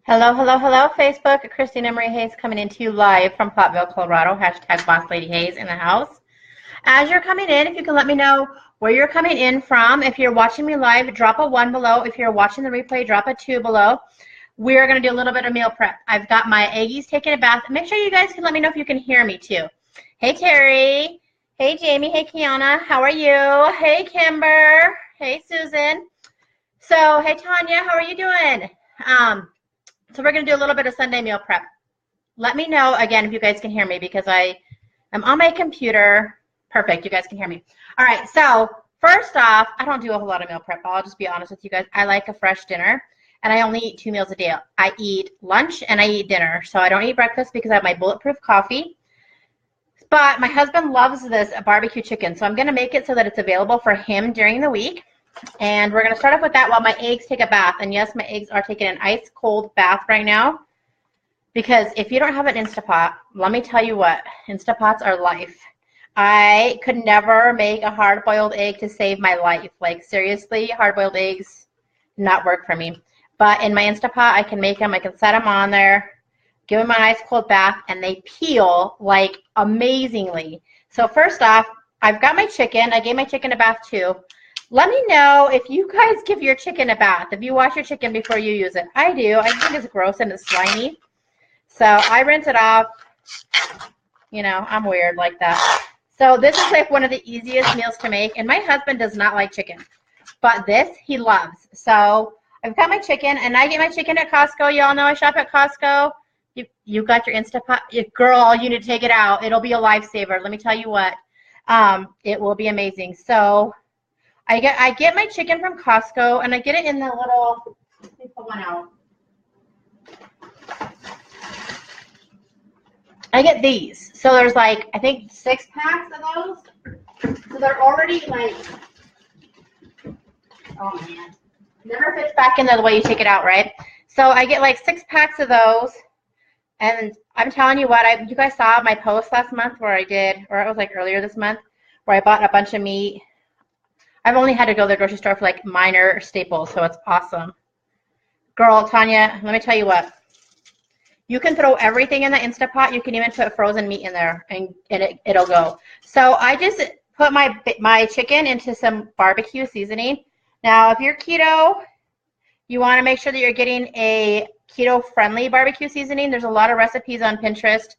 Hello, hello, hello, Facebook. Kristina Hayes coming into you live from Pottville, Colorado. Hashtag Boss Lady Hayes in the house. As you're coming in, if you can let me know where you're coming in from. If you're watching me live, drop a 1 below. If you're watching the replay, drop a 2 below. We're going to do a little bit of meal prep. I've got my eggies taking a bath. Make sure you guys can let me know if you can hear me too. Hey, Terry. Hey, Jamie. Hey, Kiana. How are you? Hey, Kimber. Hey, Susan. So, hey, Tanya. How are you doing? So we're going to do a little bit of Sunday meal prep. Let me know, again, if you guys can hear me because I am on my computer. Perfect. You guys can hear me. All right. So first off, I don't do a whole lot of meal prep. I'll just be honest with you guys. I like a fresh dinner, and I only eat 2 meals a day. I eat lunch and I eat dinner. So I don't eat breakfast because I have my bulletproof coffee. But my husband loves this barbecue chicken, so I'm going to make it so that it's available for him during the week. And we're going to start off with that while my eggs take a bath. And yes, my eggs are taking an ice cold bath right now. Because if you don't have an Instapot, let me tell you what, Instapots are life. I could never make a hard-boiled egg to save my life. Like, seriously, hard-boiled eggs not work for me. But in my Instapot, I can make them. I can set them on there, give them an ice cold bath, and they peel, like, amazingly. So first off, I've got my chicken. I gave my chicken a bath, too. Let me know if you guys give your chicken a bath, if you wash your chicken before you use it. I do. I think it's gross and it's slimy. So I rinse it off. You know, I'm weird like that. So this is like one of the easiest meals to make. And my husband does not like chicken. But this he loves. So I've got my chicken. And I get my chicken at Costco. Y'all know I shop at Costco. You got your Instapot. Girl, you need to take it out. It'll be a lifesaver. Let me tell you what. It will be amazing. So I get my chicken from Costco, and I get it in the little, let me pull one out. I get these. So there's like, I think 6 packs of those. So they're already like, oh man. Never fits back in the way you take it out, right? So I get like 6 packs of those. And I'm telling you what, you guys saw my post last month where I did, or it was like earlier this month, where I bought a bunch of meat. I've only had to go to the grocery store for like minor staples, so it's awesome. Girl, Tanya, let me tell you what. You can throw everything in the Instapot. You can even put frozen meat in there, and it'll go. So I just put my chicken into some barbecue seasoning. Now, if you're keto, you want to make sure that you're getting a keto-friendly barbecue seasoning. There's a lot of recipes on Pinterest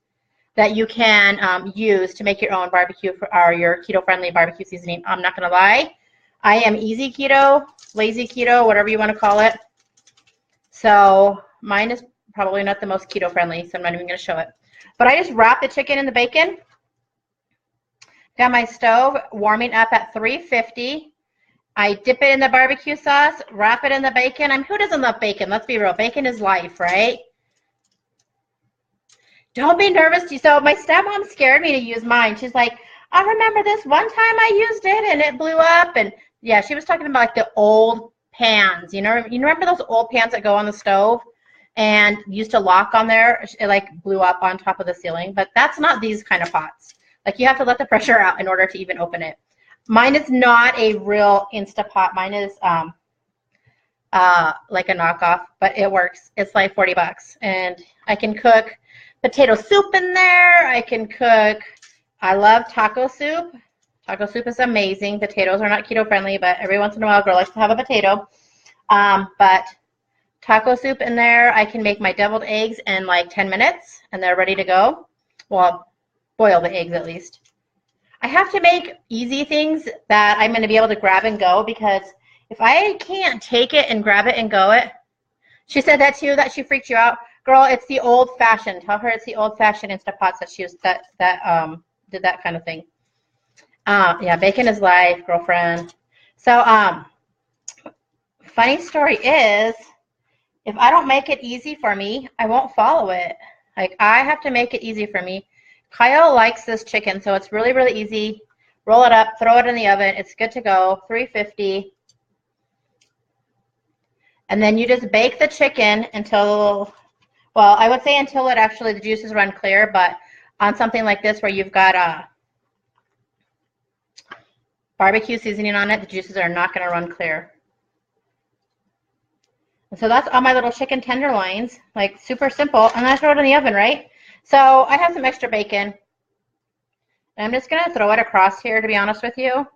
that you can use to make your own barbecue or your keto-friendly barbecue seasoning. I'm not going to lie. I am easy keto, lazy keto, whatever you want to call it. So mine is probably not the most keto-friendly, so I'm not even going to show it. But I just wrap the chicken in the bacon. Got my stove warming up at 350. I dip it in the barbecue sauce, wrap it in the bacon. Who doesn't love bacon? Let's be real. Bacon is life, right? Don't be nervous. So my stepmom scared me to use mine. She's like, I remember this one time I used it and it blew up. And yeah, she was talking about like the old pans. You remember those old pans that go on the stove and used to lock on there? It like blew up on top of the ceiling. But that's not these kind of pots. Like you have to let the pressure out in order to even open it. Mine is not a real Instapot. Mine is like a knockoff, but it works. It's like 40 bucks. And I can cook potato soup in there. I love taco soup. Taco soup is amazing. Potatoes are not keto friendly, but every once in a while, a girl likes to have a potato. But taco soup in there. I can make my deviled eggs in like 10 minutes, and they're ready to go. Well, boil the eggs at least. I have to make easy things that I'm going to be able to grab and go, because if I can't take it and grab it and go it, she said that too, that she freaked you out. Girl, it's the old-fashioned. Tell her it's the old-fashioned Instapots that she was that did that kind of thing. Yeah, bacon is life, girlfriend. So, funny story is, if I don't make it easy for me, I won't follow it. Like, I have to make it easy for me. Kyle likes this chicken, so it's really, really easy. Roll it up, throw it in the oven. It's good to go, 350. And then you just bake the chicken until, well, I would say until it actually, the juices run clear, but on something like this where you've got a barbecue seasoning on it, the juices are not going to run clear. And so that's all my little chicken tenderloins, like super simple. And I throw it in the oven, right? So I have some extra bacon. And I'm just going to throw it across here, to be honest with you.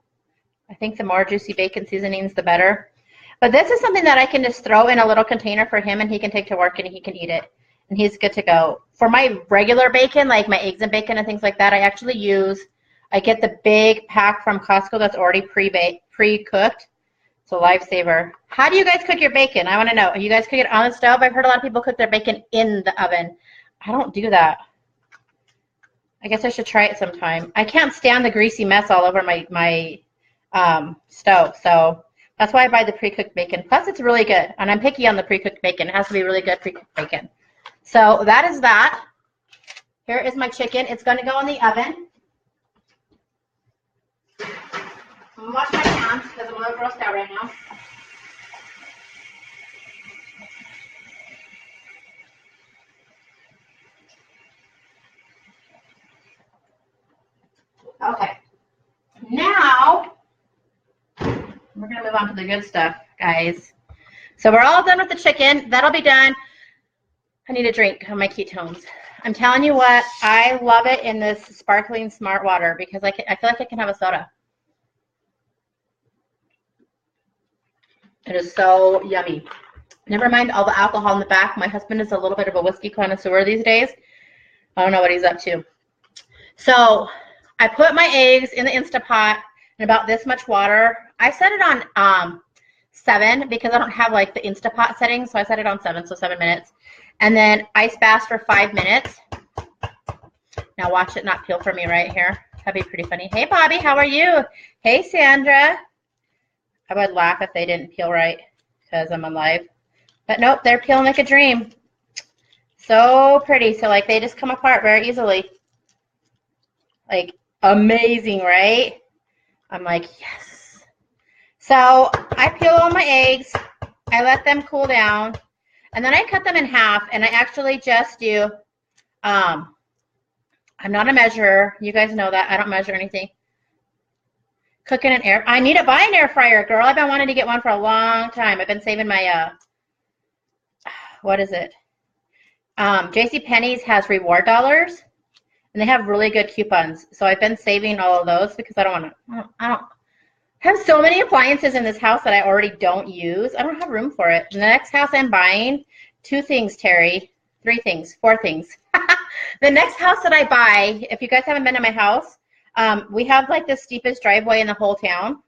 I think the more juicy bacon seasonings, the better. But this is something that I can just throw in a little container for him, and he can take to work, and he can eat it. And he's good to go. For my regular bacon, like my eggs and bacon and things like that, I actually I get the big pack from Costco that's already pre-cooked. It's a lifesaver. How do you guys cook your bacon? I want to know. You guys cook it on the stove? I've heard a lot of people cook their bacon in the oven. I don't do that. I guess I should try it sometime. I can't stand the greasy mess all over my stove, so that's why I buy the pre-cooked bacon. Plus, it's really good, and I'm picky on the pre-cooked bacon. It has to be really good pre-cooked bacon. So that is that. Here is my chicken. It's going to go in the oven. I'm going to wash my hands because I'm a little grossed out right now. Okay. Now, we're going to move on to the good stuff, guys. So we're all done with the chicken. That'll be done. I need a drink of my ketones. I'm telling you what, I love it in this sparkling smart water because I feel like I can have a soda. It is so yummy. Never mind all the alcohol in the back. My husband is a little bit of a whiskey connoisseur these days. I don't know what he's up to. So I put my eggs in the Instapot in about this much water. I set it on 7 because I don't have like the Instapot settings, so I set it on 7, so 7 minutes. And then ice bath for 5 minutes. Now watch it not peel for me right here. That'd be pretty funny. Hey, Bobby, how are you? Hey, Sandra. I would laugh if they didn't peel right because I'm alive. But nope, they're peeling like a dream. So pretty. So like they just come apart very easily. Like amazing, right? I'm like, yes. So I peel all my eggs. I let them cool down. And then I cut them in half, and I actually just do, I'm not a measurer. You guys know that. I don't measure anything. Cook in an air. I need to buy an air fryer, girl. I've been wanting to get one for a long time. I've been saving my, what is it? JCPenney's has reward dollars, and they have really good coupons. So I've been saving all of those because I don't have so many appliances in this house that I already don't use. I don't have room for it. In the next house I'm buying, 2 things, Terry. 3 things, 4 things. The next house that I buy, if you guys haven't been to my house, we have like the steepest driveway in the whole town.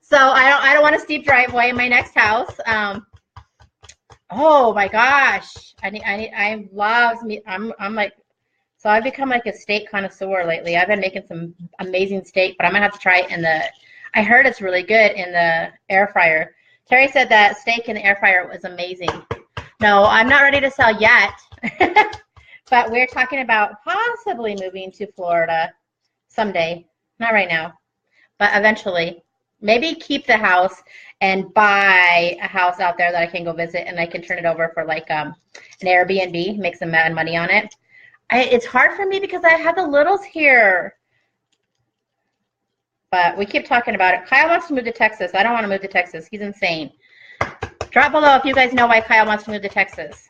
So I don't want a steep driveway in my next house. Oh my gosh, I love me. I'm like, so I've become like a steak connoisseur lately. I've been making some amazing steak, but I'm gonna have to try it I heard it's really good in the air fryer. Terry said that steak in the air fryer was amazing. No, I'm not ready to sell yet, but we're talking about possibly moving to Florida someday. Not right now, but eventually. Maybe keep the house and buy a house out there that I can go visit, and I can turn it over for like an Airbnb, make some mad money on it. It's hard for me because I have the littles here. But we keep talking about it. Kyle wants to move to Texas. I don't want to move to Texas. He's insane. Drop below if you guys know why Kyle wants to move to Texas.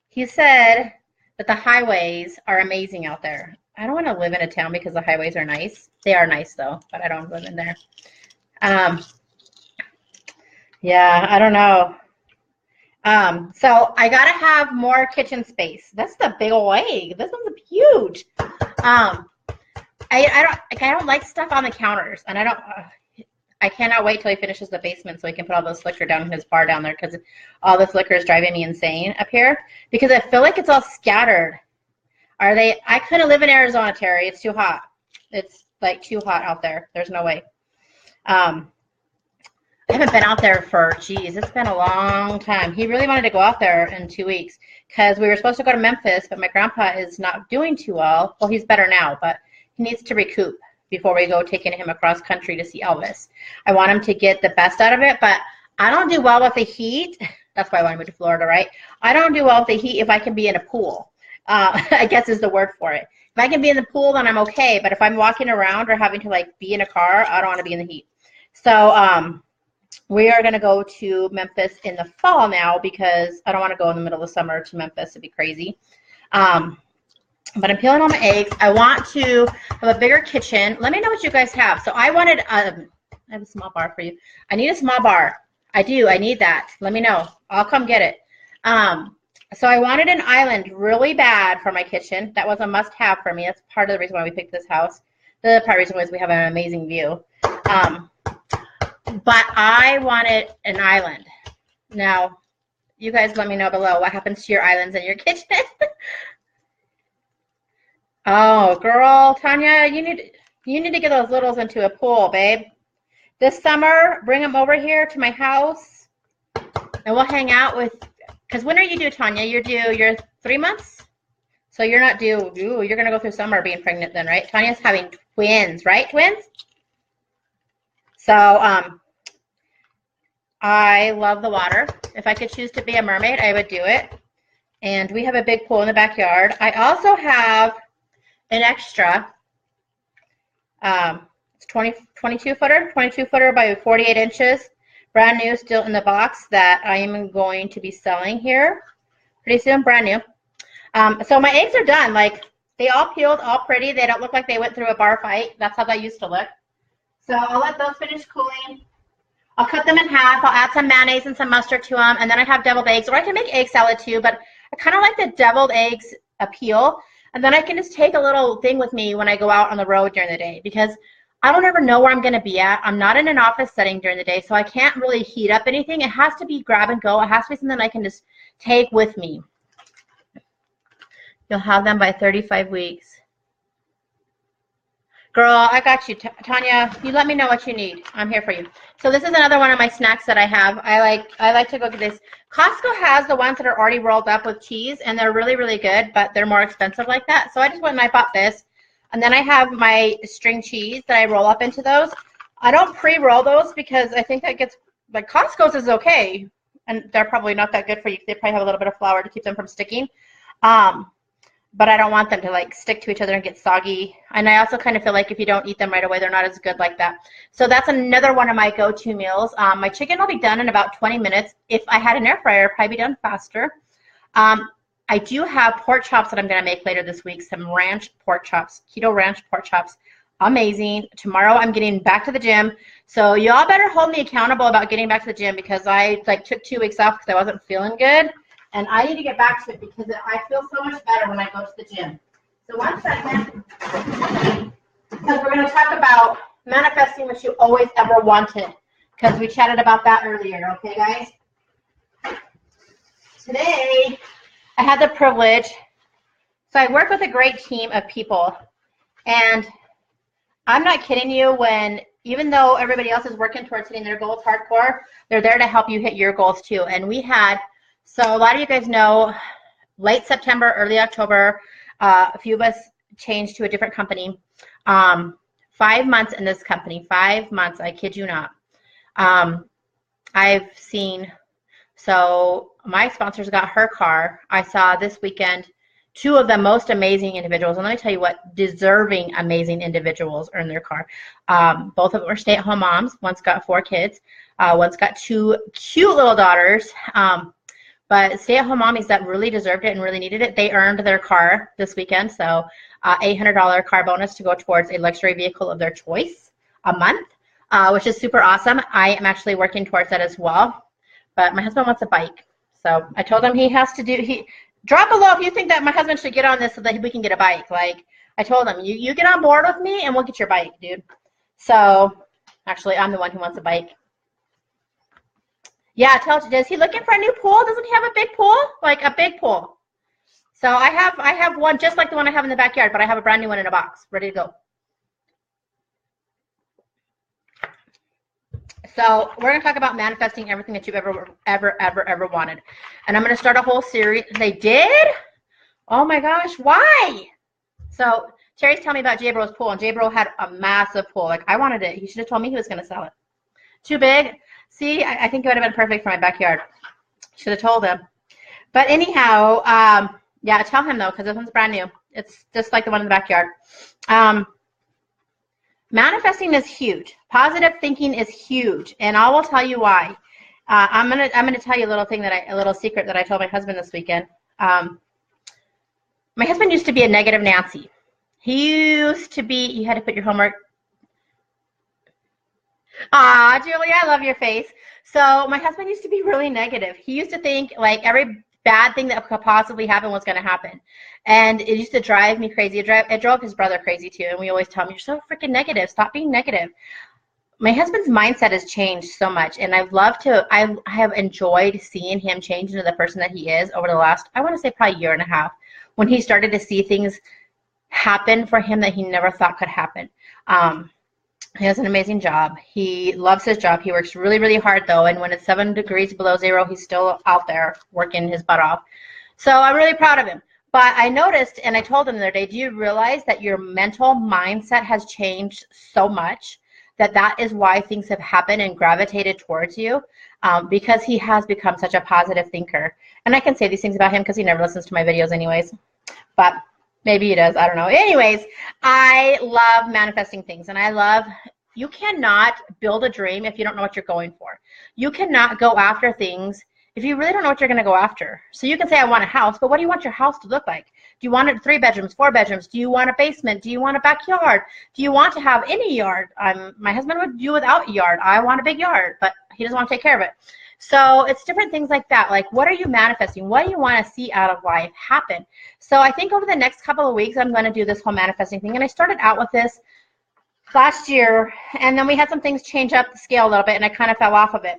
He said that the highways are amazing out there. I don't want to live in a town because the highways are nice. They are nice though, but I don't live in there. Yeah, I don't know. So I gotta have more kitchen space. That's the big old egg. This one's huge. I don't like stuff on the counters, and I cannot wait till he finishes the basement so he can put all this liquor down in his bar down there because all this liquor is driving me insane up here because I feel like it's all scattered. I couldn't live in Arizona, Terry. It's too hot. It's like too hot out there. There's no way. I haven't been out there for, geez, it's been a long time. He really wanted to go out there in 2 weeks because we were supposed to go to Memphis, but my grandpa is not doing too well. Well, he's better now, but he needs to recoup before we go taking him across country to see Elvis. I want him to get the best out of it, but I don't do well with the heat. That's why I want to move to Florida, right? I don't do well with the heat if I can be in a pool. I guess is the word for it. If I can be in the pool, then I'm okay. But if I'm walking around or having to like be in a car, I don't want to be in the heat. So we are going to go to Memphis in the fall now because I don't want to go in the middle of the summer to Memphis. It'd be crazy. But I'm peeling all my eggs. I want to have a bigger kitchen. Let me know what you guys have. So I wanted, I have a small bar for you. I need a small bar. I do. I need that. Let me know. I'll come get it. So I wanted an island really bad for my kitchen. That was a must-have for me. That's part of the reason why we picked this house. The other part of the reason was we have an amazing view. But I wanted an island. Now, you guys let me know below what happens to your islands in your kitchen. Oh, girl, Tanya, you need to get those littles into a pool, babe. This summer, bring them over here to my house, and we'll hang out with. Because when are you due, Tanya? You're 3 months, so you're not due. Ooh, you're gonna go through summer being pregnant then, right? Tanya's having twins, right? Twins. So I love the water. If I could choose to be a mermaid, I would do it. And we have a big pool in the backyard. I also have an extra. It's 22 footer by 48 inches. Brand new, still in the box, that I am going to be selling here pretty soon. Brand new. So my eggs are done. Like, they all peeled, all pretty. They don't look like they went through a bar fight. That's how they used to look. So I'll let those finish cooling. I'll cut them in half. I'll add some mayonnaise and some mustard to them. And then I have deviled eggs. Or I can make egg salad too, but I kind of like the deviled eggs peel. And then I can just take a little thing with me when I go out on the road during the day, because I don't ever know where I'm going to be at. I'm not in an office setting during the day, so I can't really heat up anything. It has to be grab and go. It has to be something I can just take with me. You'll have them by 35 weeks. Girl, I got you. Tanya, you let me know what you need. I'm here for you. So this is another one of my snacks that I have. I like to go get this. Costco has the ones that are already rolled up with cheese, and they're really, really good, but they're more expensive like that. So I just went and I bought this. And then I have my string cheese that I roll up into those. I don't pre-roll those because I think that gets, like, Costco's is okay. And they're probably not that good for you. They probably have a little bit of flour to keep them from sticking. But I don't want them to, like, stick to each other and get soggy. And I also kind of feel like if you don't eat them right away, they're not as good like that. So that's another one of my go-to meals. My chicken will be done in about 20 minutes. If I had an air fryer, it'd probably be done faster. I do have pork chops that I'm going to make later this week, some ranch pork chops, keto ranch pork chops. Amazing. Tomorrow I'm getting back to the gym. So y'all better hold me accountable about getting back to the gym, because I took 2 weeks off because I wasn't feeling good. And I need to get back to it because I feel so much better when I go to the gym. So one second, because we're going to talk about manifesting what you always ever wanted, because we chatted about that earlier. Okay, guys? Today, I had the privilege, so I work with a great team of people, and I'm not kidding you when, even though everybody else is working towards hitting their goals hardcore, they're there to help you hit your goals too. And we had, so a lot of you guys know, late September, early October, a few of us changed to a different company. 5 months in this company, 5 months, I kid you not. I've seen, so my sponsors got her car. I saw this weekend 2 of the most amazing individuals, and let me tell you what, deserving amazing individuals earned their car. Both of them are stay-at-home moms. One's got 4 kids. One's got 2 cute little daughters. But stay-at-home mommies that really deserved it and really needed it, they earned their car this weekend. So $800 car bonus to go towards a luxury vehicle of their choice a month, which is super awesome. I am actually working towards that as well. But my husband wants a bike. So I told him he has to do, drop below if you think that my husband should get on this so that we can get a bike. Like, I told him, you get on board with me and we'll get your bike, dude. So actually, I'm the one who wants a bike. Yeah, is he looking for a new pool? Doesn't he have a big pool? Like a big pool. So I have one just like the one I have in the backyard, but I have a brand new one in a box, ready to go. So we're going to talk about manifesting everything that you've ever wanted. And I'm going to start a whole series. They did? Oh my gosh, why? So Terry's telling me about J-Bro's pool, and J-Bro had a massive pool. Like, I wanted it. He should have told me he was going to sell it. Too big? See, I think it would have been perfect for my backyard. Should have told him. But anyhow, yeah, tell him though, because this one's brand new. It's just like the one in the backyard. Manifesting is huge. Positive thinking is huge, and I will tell you why. I'm gonna tell you a little secret that I told my husband this weekend. My husband used to be a negative Nancy. He used to be. You had to put your homework. Ah, Julie, I love your face. So my husband used to be really negative. He used to think like every bad thing that could possibly happen was going to happen. And it used to drive me crazy. It drove his brother crazy too. And we always tell him, you're so freaking negative. Stop being negative. My husband's mindset has changed so much. And I have enjoyed seeing him change into the person that he is over the last, I want to say probably year and a half, when he started to see things happen for him that he never thought could happen. He has an amazing job. He loves his job. He works really, really hard, though, and when it's 7 degrees below zero, he's still out there working his butt off. So I'm really proud of him. But I noticed, and I told him the other day, do you realize that your mental mindset has changed so much that that is why things have happened and gravitated towards you? Because he has become such a positive thinker. And I can say these things about him because he never listens to my videos anyways. But maybe he does. I don't know. Anyways, I love manifesting things. And you cannot build a dream if you don't know what you're going for. You cannot go after things if you really don't know what you're going to go after. So you can say, I want a house, but what do you want your house to look like? Do you want it 3 bedrooms, 4 bedrooms? Do you want a basement? Do you want a backyard? Do you want to have any yard? My husband would do without a yard. I want a big yard, but he doesn't want to take care of it. So it's different things like that. Like, what are you manifesting? What do you want to see out of life happen? So I think over the next couple of weeks, I'm going to do this whole manifesting thing. And I started out with this last year, and then we had some things change up the scale a little bit, and I kind of fell off of it.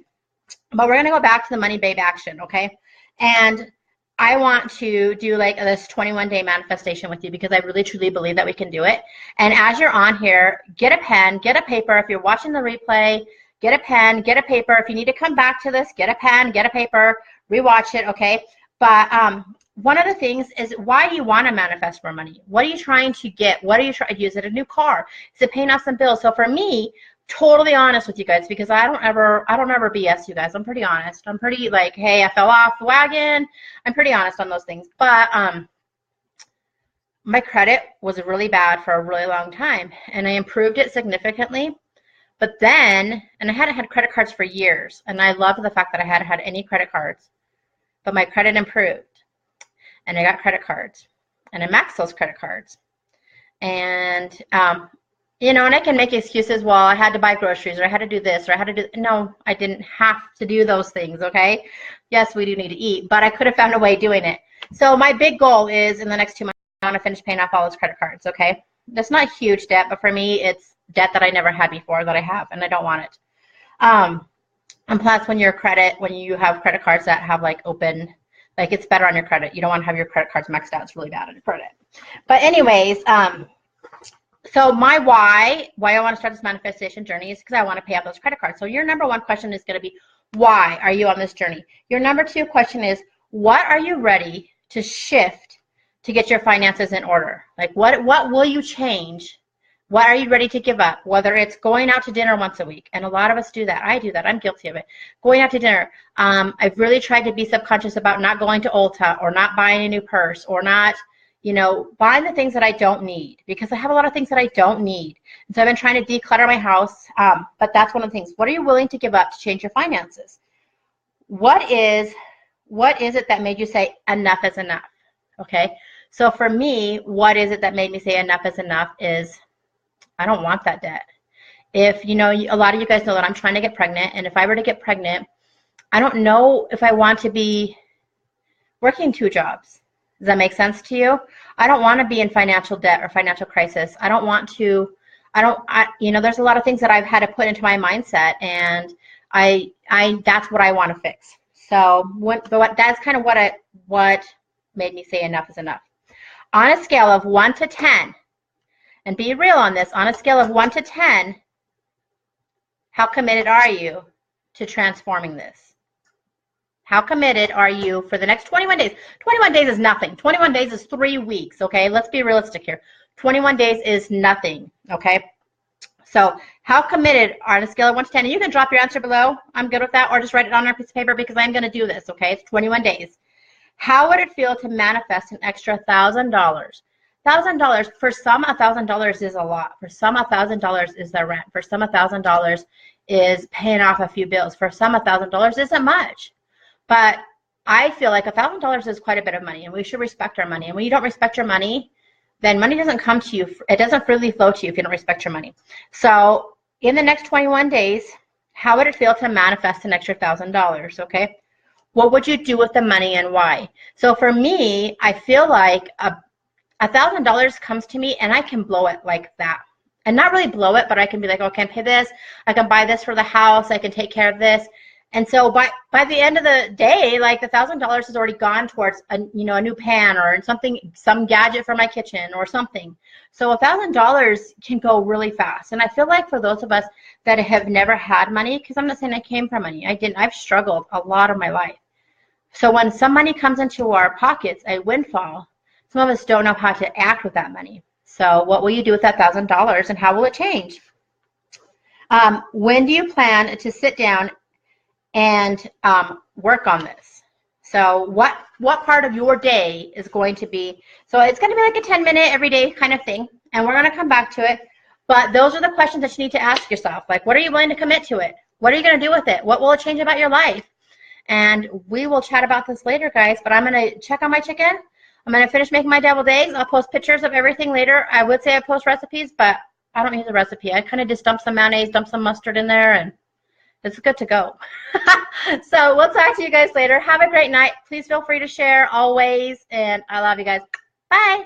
But we're going to go back to the money babe action, okay? And I want to do like this 21-day manifestation with you because I really, truly believe that we can do it. And as you're on here, get a pen, get a paper. If you're watching the replay, get a pen, get a paper. If you need to come back to this, get a pen, get a paper, rewatch it, okay? But one of the things is, why do you want to manifest more money? What are you trying to get? What are you trying to use? Is it a new car? Is it paying off some bills? So for me, totally honest with you guys, because I don't ever BS you guys. I'm pretty honest. I'm pretty like, hey, I fell off the wagon. I'm pretty honest on those things. But my credit was really bad for a really long time, and I improved it significantly. But then, and I hadn't had credit cards for years, and I loved the fact that I hadn't had any credit cards. But my credit improved, and I got credit cards, and I maxed those credit cards. And you know, and I can make excuses, well, I had to buy groceries, or I had to do this, or I had to do, no, I didn't have to do those things, okay? Yes, we do need to eat, but I could have found a way doing it. So my big goal is, in the next 2 months, I want to finish paying off all those credit cards, okay? That's not huge debt, but for me, it's debt that I never had before that I have, and I don't want it. And plus, when you have credit cards that have like open, like it's better on your credit. You don't want to have your credit cards maxed out. It's really bad on your credit. But anyways, so my why I want to start this manifestation journey is because I want to pay off those credit cards. So your number 1 question is going to be, why are you on this journey? Your number 2 question is, what are you ready to shift to get your finances in order? Like, what will you change? What are you ready to give up? Whether it's going out to dinner once a week, and a lot of us do that. I do that. I'm guilty of it. Going out to dinner. I've really tried to be subconscious about not going to Ulta, or not buying a new purse, or not, you know, buying the things that I don't need, because I have a lot of things that I don't need. And so I've been trying to declutter my house, but that's one of the things. What are you willing to give up to change your finances? What is it that made you say enough is enough? Okay, so for me, what is it that made me say enough is enough is, I don't want that debt. If, you know, a lot of you guys know that I'm trying to get pregnant, and if I were to get pregnant, I don't know if I want to be working 2 jobs. Does that make sense to you? I don't want to be in financial debt or financial crisis. I don't want to, you know, there's a lot of things that I've had to put into my mindset, and that's what I want to fix. So that's kind of what made me say enough is enough. On a scale of 1 to 10, and be real on this, on a scale of 1 to 10, how committed are you to transforming this? How committed are you for the next 21 days? 21 days is nothing. 21 days is 3 weeks, okay? Let's be realistic here. 21 days is nothing, okay? So how committed are on a scale of 1 to 10? And you can drop your answer below. I'm good with that, or just write it on a piece of paper, because I'm going to do this, okay? It's 21 days. How would it feel to manifest an extra $1,000 $1,000. For some, $1,000 is a lot. For some, $1,000 is the rent. For some, $1,000 is paying off a few bills. For some, $1,000 isn't much. But I feel like $1,000 is quite a bit of money, and we should respect our money. And when you don't respect your money, then money doesn't come to you. It doesn't freely flow to you if you don't respect your money. So in the next 21 days, how would it feel to manifest an extra $1,000, okay? What would you do with the money and why? So for me, I feel like $1,000 comes to me and I can blow it like that. And not really blow it, but I can be like, oh, I can pay this, I can buy this for the house, I can take care of this. And so by the end of the day, like the $1,000 has already gone towards a new pan or something, some gadget for my kitchen or something. So $1,000 can go really fast. And I feel like for those of us that have never had money, because I'm not saying I came from money, I've struggled a lot of my life. So when some money comes into our pockets, a windfall, some of us don't know how to act with that money. So what will you do with that $1,000 and how will it change? When do you plan to sit down and work on this? So what part of your day is going to be, so it's going to be like a 10-minute every day kind of thing, and we're going to come back to it. But those are the questions that you need to ask yourself. Like, what are you willing to commit to it? What are you going to do with it? What will it change about your life? And we will chat about this later, guys. But I'm going to check on my chicken. I'm going to finish making my deviled eggs. I'll post pictures of everything later. I would say I post recipes, but I don't use a recipe. I kind of just dump some mayonnaise, dump some mustard in there, and it's good to go. So we'll talk to you guys later. Have a great night. Please feel free to share always. And I love you guys. Bye.